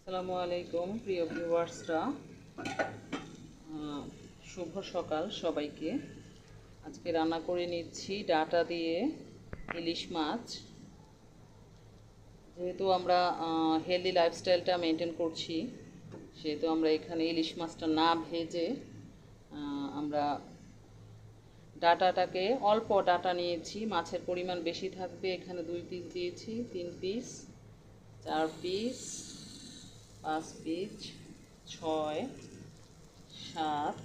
আসসালামু আলাইকুম প্রিয় ভিউয়ার্সরা, শুভ সকাল সবাইকে। আজকে রান্না করে নিচ্ছি ডাটা দিয়ে ইলিশ মাছ। যেহেতু আমরা হেলদি লাইফস্টাইলটা মেনটেন করছি, সেহেতু আমরা এখানে ইলিশ মাছটা না ভেজে আমরা ডাটাটাকে অল্প ডাটা নিয়েছি। মাছের পরিমাণ বেশি থাকবে, এখানে 2 পিস দিয়েছি, 3 piece, 4 piece, 5 piece, 6, 7,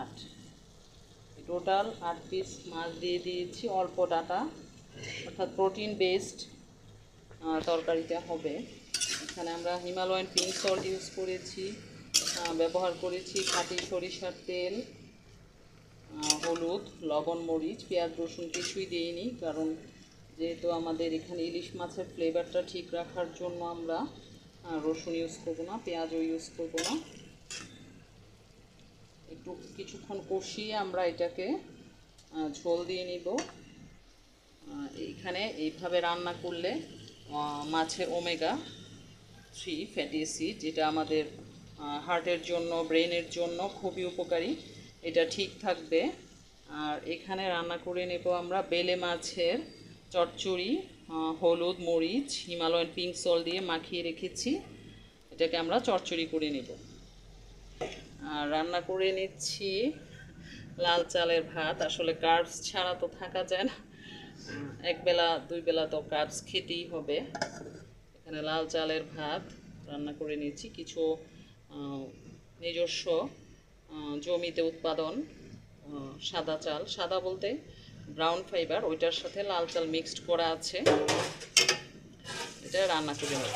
8, total 8 piece মাছ দিয়ে দিয়েছি। অল্প ডাটা, অর্থাৎ প্রোটিন বেসড তরকারিটা হবে। এখানে আমরা হিমালয়ান পিঙ্ক সল্ট ইউজ করেছি, ব্যবহার করেছি খাঁটি সরিষার তেল, হলুদ, লবণ, মরিচ, পেঁয়াজ রসুন কিছুই দিইনি, কারণ যেহেতু আমাদের এখানে ইলিশ মাছের ফ্লেভারটা ঠিক রাখার জন্য আমরা রসুন ইউজ করবো না, পেঁয়াজও ইউজ করবো না। একটু কিছুক্ষণ কষিয়ে আমরা এটাকে ঝোল দিয়ে নিব। এইখানে এইভাবে রান্না করলে মাছে ওমেগা-3 ফ্যাটি অ্যাসিড, যেটা আমাদের হার্টের জন্য, ব্রেনের জন্য খুবই উপকারী, এটা ঠিক থাকবে। আর এখানে রান্না করে নেব আমরা বেলে মাছের চচ্চড়ি, হলুদ, মরিচ, হিমালয়ান পিঙ্ক সল্ট দিয়ে মাখিয়ে রেখেছি, এটাকে আমরা চচ্চড়ি করে নেব। আর রান্না করে নিচ্ছি লাল চালের ভাত। আসলে কার্বস ছাড়া তো থাকা যায় না, এক বেলা 2 বেলা তো কার্বস খেতেই হবে। এখানে লাল চালের ভাত রান্না করে নিচ্ছি, কিছু নিজস্ব জমিতে উৎপাদন সাদা চাল, সাদা বলতে ব্রাউন ফাইবার, ওইটার সাথে লাল চাল মিক্সড করা আছে, এটা রান্না করে নেব।